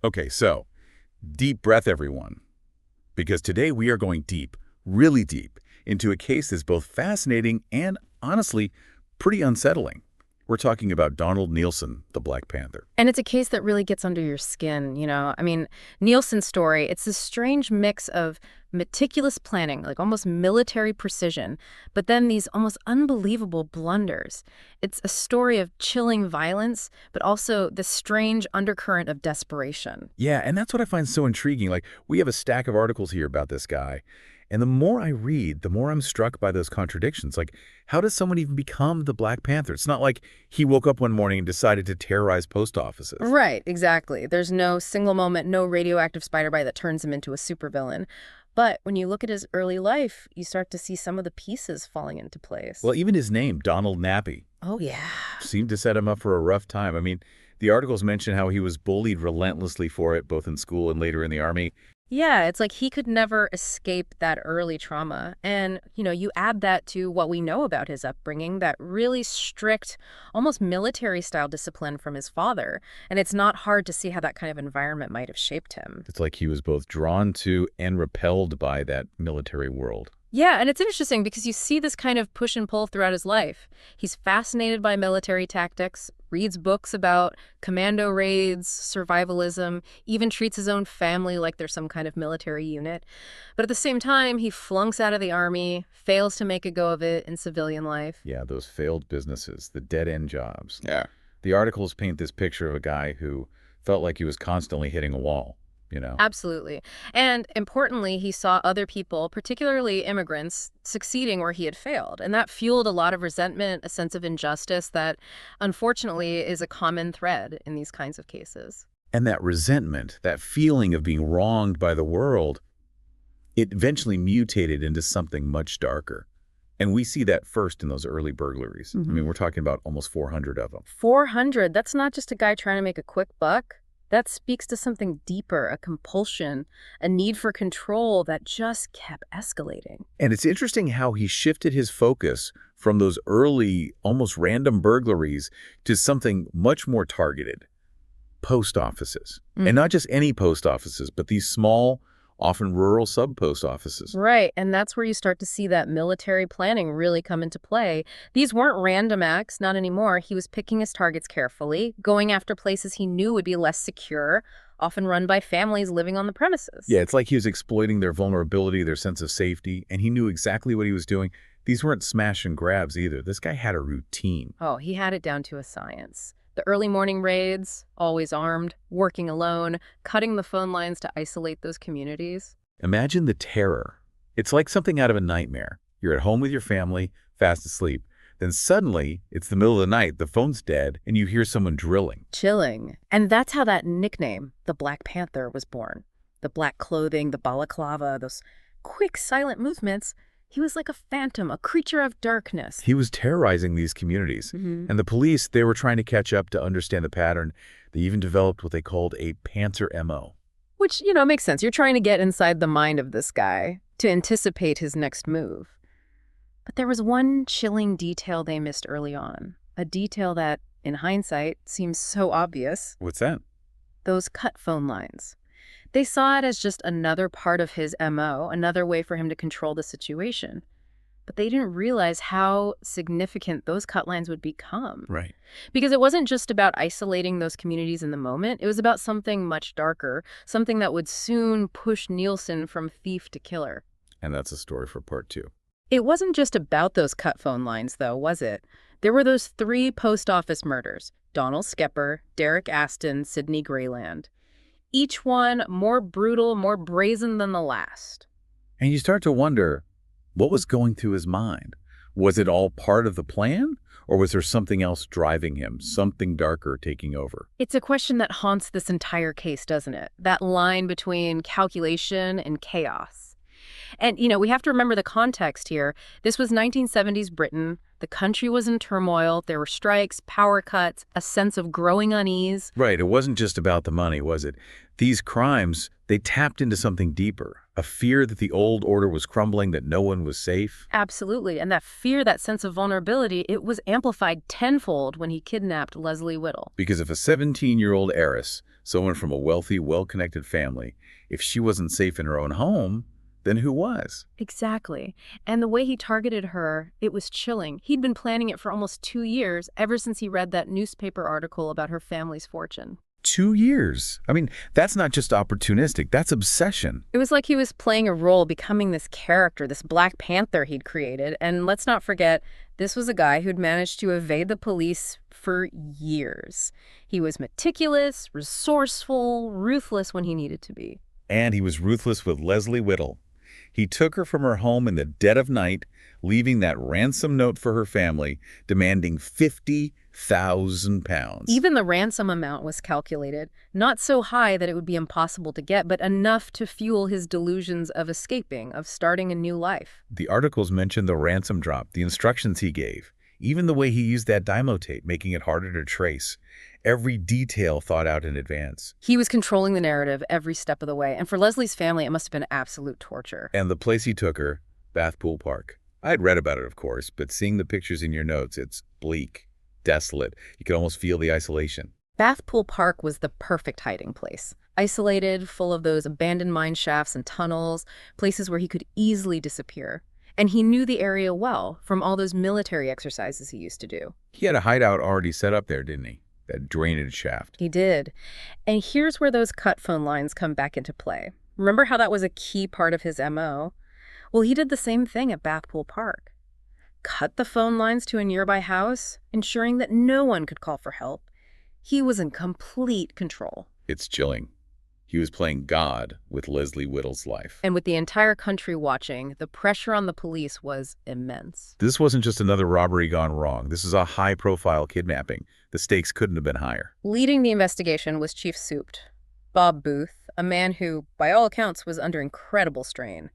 Okay, so deep breath, everyone, because today we are going deep, really deep, into a case that's both fascinating and, honestly, pretty unsettling. We're talking about Donald Nielsen, the Black Panther. And it's a case that really gets under your skin, you know? I mean, Nielsen's story, it's this strange mix of meticulous planning, like almost military precision, but then these almost unbelievable blunders. It's a story of chilling violence, but also the strange undercurrent of desperation. Yeah, and that's what I find so intriguing. Like, we have a stack of articles here about this guy, and the more I read, the more I'm struck by those contradictions. Like, how does someone even become the Black Panther? It's not like he woke up one morning and decided to terrorize post offices. Right, exactly. There's no single moment, no radioactive spider bite that turns him into a supervillain. But when you look at his early life, you start to see some of the pieces falling into place. Well, even his name, Donald Nappy, Oh, yeah. seemed to set him up for a rough time. I mean, the articles mention how he was bullied relentlessly for it, both in school and later in the army. Yeah, it's like he could never escape that early trauma. And, you add that to what we know about his upbringing, that really strict, almost military-style discipline from his father. And it's not hard to see how that kind of environment might have shaped him. It's like he was both drawn to and repelled by that military world. Yeah, and it's interesting because you see this kind of push and pull throughout his life. He's fascinated by military tactics, reads books about commando raids, survivalism, even treats his own family like they're some kind of military unit. But at the same time, he flunks out of the army, fails to make a go of it in civilian life. Yeah, those failed businesses, the dead-end jobs. Yeah. The articles paint this picture of a guy who felt like he was constantly hitting a wall. Absolutely. And importantly, he saw other people, particularly immigrants, succeeding where he had failed. And that fueled a lot of resentment, a sense of injustice that, unfortunately, is a common thread in these kinds of cases. And that resentment, that feeling of being wronged by the world, it eventually mutated into something much darker. And we see that first in those early burglaries. I mean, we're talking about almost 400 of them. 400, that's not just a guy trying to make a quick buck. That speaks to something deeper, a compulsion, a need for control that just kept escalating. And it's interesting how he shifted his focus from those early, almost random burglaries to something much more targeted. Post offices. And not just any post offices, but these small, often rural sub-post offices. Right, and that's where you start to see that military planning really come into play. These weren't random acts, not anymore. He was picking his targets carefully, going after places he knew would be less secure, often run by families living on the premises. Yeah, it's like he was exploiting their vulnerability, their sense of safety, and he knew exactly what he was doing. These weren't smash and grabs either. This guy had a routine. Oh, he had it down to a science. The early morning raids, always armed, working alone, cutting the phone lines to isolate those communities. Imagine the terror. It's like something out of a nightmare. You're at home with your family, fast asleep. Then suddenly, it's the middle of the night, the phone's dead, and you hear someone drilling. Chilling. And that's how that nickname, the Black Panther, was born. The black clothing, the balaclava, those quick, silent movements. He was like a phantom, a creature of darkness. He was terrorizing these communities. And the police, they were trying to catch up to understand the pattern. They even developed what they called a Panther MO. Which, makes sense. You're trying to get inside the mind of this guy to anticipate his next move. But there was one chilling detail they missed early on. A detail that, in hindsight, seems so obvious. What's that? Those cut phone lines. They saw it as just another part of his MO, another way for him to control the situation. But they didn't realize how significant those cut lines would become. Right. Because it wasn't just about isolating those communities in the moment. It was about something much darker, something that would soon push Nielsen from thief to killer. And that's a story for part 2. It wasn't just about those cut phone lines, though, was it? There were those 3 post office murders: Donald Skepper, Derek Aston, Sidney Grayland. Each one more brutal, more brazen than the last. And you start to wonder, what was going through his mind? Was it all part of the plan? Or was there something else driving him, something darker taking over? It's a question that haunts this entire case, doesn't it? That line between calculation and chaos. And, we have to remember the context here. This was 1970s Britain. The country was in turmoil. There were strikes, power cuts, a sense of growing unease. Right. It wasn't just about the money, was it? These crimes, they tapped into something deeper, a fear that the old order was crumbling, that no one was safe. Absolutely. And that fear, that sense of vulnerability, it was amplified tenfold when he kidnapped Leslie Whittle. Because if a 17-year-old heiress Someone from a wealthy, well-connected family. If she wasn't safe in her own home, then who was? Exactly. And the way he targeted her, it was chilling. He'd been planning it for almost 2 years, ever since he read that newspaper article about her family's fortune. 2 years. I mean, that's not just opportunistic, that's obsession. It was like he was playing a role, becoming this character, this Black Panther he'd created. And let's not forget, this was a guy who'd managed to evade the police for years. He was meticulous, resourceful, ruthless when he needed to be. And he was ruthless with Leslie Whittle. He took her from her home in the dead of night, leaving that ransom note for her family, demanding £50,000. Even the ransom amount was calculated, not so high that it would be impossible to get, but enough to fuel his delusions of escaping, of starting a new life. The articles mentioned the ransom drop, the instructions he gave, even the way he used that dymo tape, making it harder to trace. Every detail thought out in advance. He was controlling the narrative every step of the way, and for Leslie's family, it must have been absolute torture. And the place he took her, Bath Pool Park. I'd read about it, of course, but seeing the pictures in your notes, it's bleak, desolate. You could almost feel the isolation. Bath Pool Park was the perfect hiding place. Isolated, full of those abandoned mine shafts and tunnels, places where he could easily disappear. And he knew the area well from all those military exercises he used to do. He had a hideout already set up there, didn't he? That drainage shaft. He did. And here's where those cut phone lines come back into play. Remember how that was a key part of his MO? Well, he did the same thing at Bath Pool Park. Cut the phone lines to a nearby house, ensuring that no one could call for help. He was in complete control. It's chilling. He was playing God with Leslie Whittle's life. And with the entire country watching, the pressure on the police was immense. This wasn't just another robbery gone wrong. This is a high-profile kidnapping. The stakes couldn't have been higher. Leading the investigation was Chief Souped, Bob Booth, a man who, by all accounts, was under incredible strain.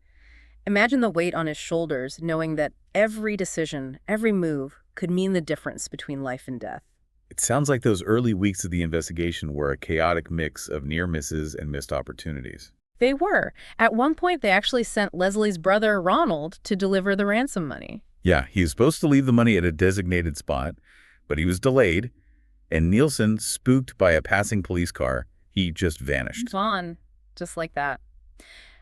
Imagine the weight on his shoulders, knowing that every decision, every move, could mean the difference between life and death. It sounds like those early weeks of the investigation were a chaotic mix of near misses and missed opportunities. They were. At one point, they actually sent Leslie's brother, Ronald, to deliver the ransom money. Yeah, he was supposed to leave the money at a designated spot, but he was delayed, and Nielsen, spooked by a passing police car, he just vanished. Gone, just like that.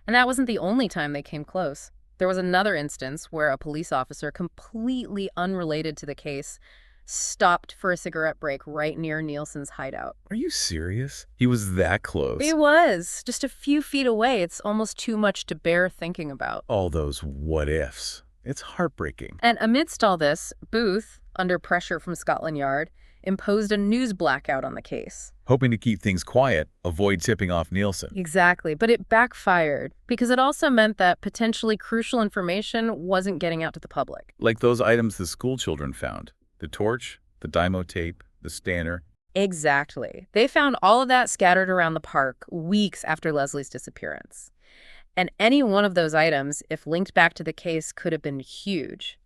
And that wasn't the only time they came close. There was another instance where a police officer, completely unrelated to the case, stopped for a cigarette break right near Nielsen's hideout. Are you serious? He was that close. He was. Just a few feet away. It's almost too much to bear thinking about. All those what-ifs. It's heartbreaking. And amidst all this, Booth, under pressure from Scotland Yard, imposed a news blackout on the case. Hoping to keep things quiet, avoid tipping off Nielsen. Exactly, but it backfired because it also meant that potentially crucial information wasn't getting out to the public. Like those items the school children found. The torch, the dymo tape, the stanner. Exactly. They found all of that scattered around the park weeks after Leslie's disappearance. And any one of those items, if linked back to the case, could have been huge.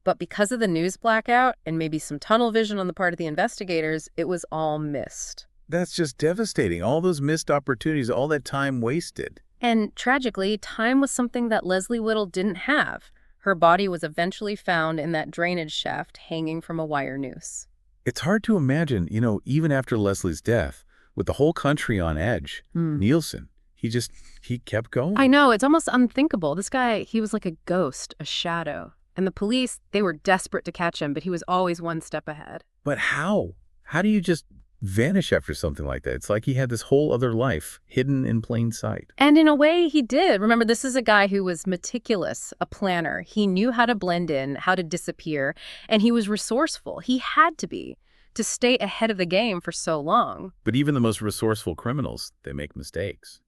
But because of the news blackout and maybe some tunnel vision on the part of the investigators, it was all missed. That's just devastating. All those missed opportunities, all that time wasted. And tragically, time was something that Leslie Whittle didn't have. Her body was eventually found in that drainage shaft hanging from a wire noose. It's hard to imagine, even after Leslie's death, with the whole country on edge, Nielsen, he kept going. I know, it's almost unthinkable. This guy, he was like a ghost, a shadow. And the police, they were desperate to catch him, but he was always one step ahead. But how? How do you just vanish after something like that? It's like he had this whole other life hidden in plain sight. And in a way, he did. Remember, this is a guy who was meticulous, a planner. He knew how to blend in, how to disappear, and he was resourceful. He had to be, to stay ahead of the game for so long. But even the most resourceful criminals, they make mistakes.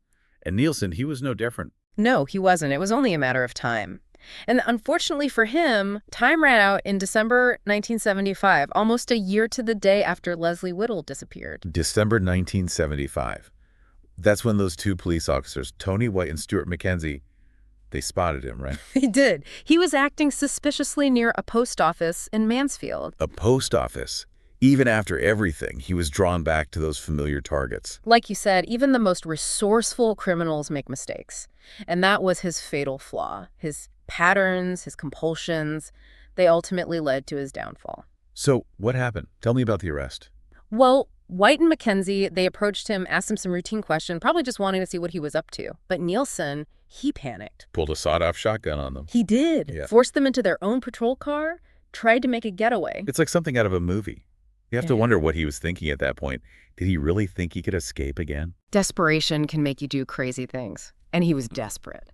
And Nielsen, he was no different. No, he wasn't. It was only a matter of time. And unfortunately for him, time ran out in December 1975, almost a year to the day after Leslie Whittle disappeared. December 1975. That's when those two police officers, Tony White and Stuart McKenzie, they spotted him, right? He did. He was acting suspiciously near a post office in Mansfield. A post office. Even after everything, he was drawn back to those familiar targets. Like you said, even the most resourceful criminals make mistakes. And that was his fatal flaw. His patterns, his compulsions, they ultimately led to his downfall. So what happened? Tell me about the arrest. Well, White and Mackenzie, they approached him, asked him some routine questions, probably just wanting to see what he was up to. But Nielsen, he panicked. Pulled a sawed-off shotgun on them. He did. Yeah. Forced them into their own patrol car, tried to make a getaway. It's like something out of a movie. You have to wonder what he was thinking at that point. Did he really think he could escape again? Desperation can make you do crazy things, and he was desperate.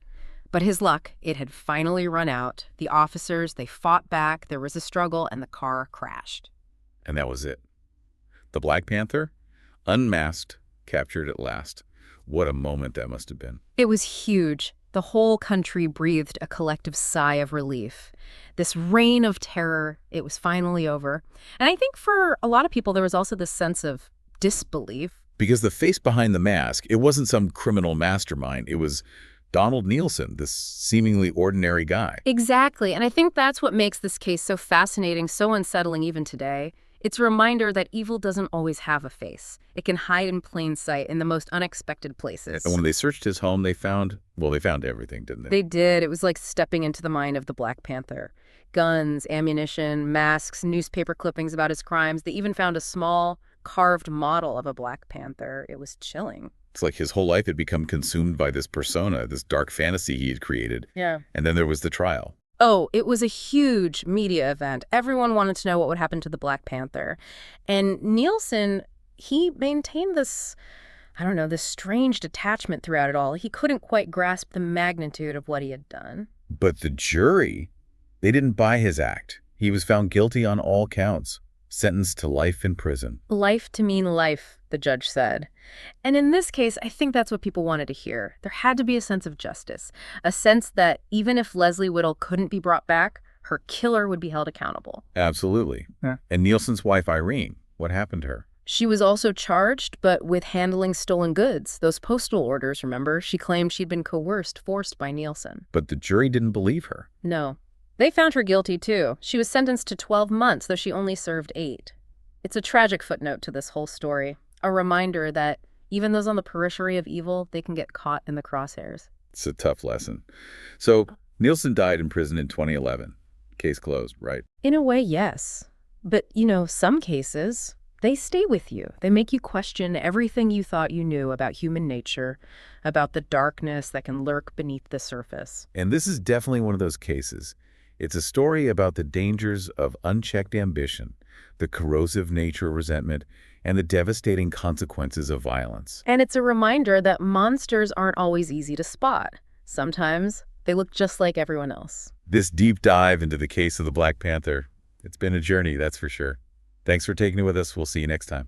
But his luck, it had finally run out. The officers, they fought back, there was a struggle, and the car crashed. And that was it. The Black Panther, unmasked, captured at last. What a moment that must have been. It was huge. The whole country breathed a collective sigh of relief. This reign of terror, it was finally over. And I think for a lot of people, there was also this sense of disbelief. Because the face behind the mask, it wasn't some criminal mastermind. It was Donald Nielsen, this seemingly ordinary guy. Exactly. And I think that's what makes this case so fascinating, so unsettling even today. It's a reminder that evil doesn't always have a face. It can hide in plain sight in the most unexpected places. And when they searched his home, they found everything, didn't they? They did. It was like stepping into the mind of the Black Panther. Guns, ammunition, masks, newspaper clippings about his crimes. They even found a small, carved model of a Black Panther. It was chilling. It's like his whole life had become consumed by this persona, this dark fantasy he had created. Yeah. And then there was the trial. Oh, it was a huge media event. Everyone wanted to know what would happen to the Black Panther. And Nielsen, he maintained this, this strange detachment throughout it all. He couldn't quite grasp the magnitude of what he had done. But the jury, they didn't buy his act. He was found guilty on all counts, sentenced to life in prison. Life to mean life, the judge said. And in this case, I think that's what people wanted to hear. There had to be a sense of justice, a sense that even if Leslie Whittle couldn't be brought back, her killer would be held accountable. Absolutely. Yeah. And Nielsen's wife, Irene, what happened to her? She was also charged, but with handling stolen goods. Those postal orders, remember? She claimed she'd been forced by Nielsen. But the jury didn't believe her. No. They found her guilty, too. She was sentenced to 12 months, though she only served 8. It's a tragic footnote to this whole story. A reminder that even those on the periphery of evil, they can get caught in the crosshairs. It's a tough lesson. So Nielsen died in prison in 2011. Case closed, right? In a way, yes. But, some cases, they stay with you. They make you question everything you thought you knew about human nature, about the darkness that can lurk beneath the surface. And this is definitely one of those cases. It's a story about the dangers of unchecked ambition, the corrosive nature of resentment, and the devastating consequences of violence. And it's a reminder that monsters aren't always easy to spot. Sometimes they look just like everyone else. This deep dive into the case of the Black Panther, it's been a journey, that's for sure. Thanks for taking it with us. We'll see you next time.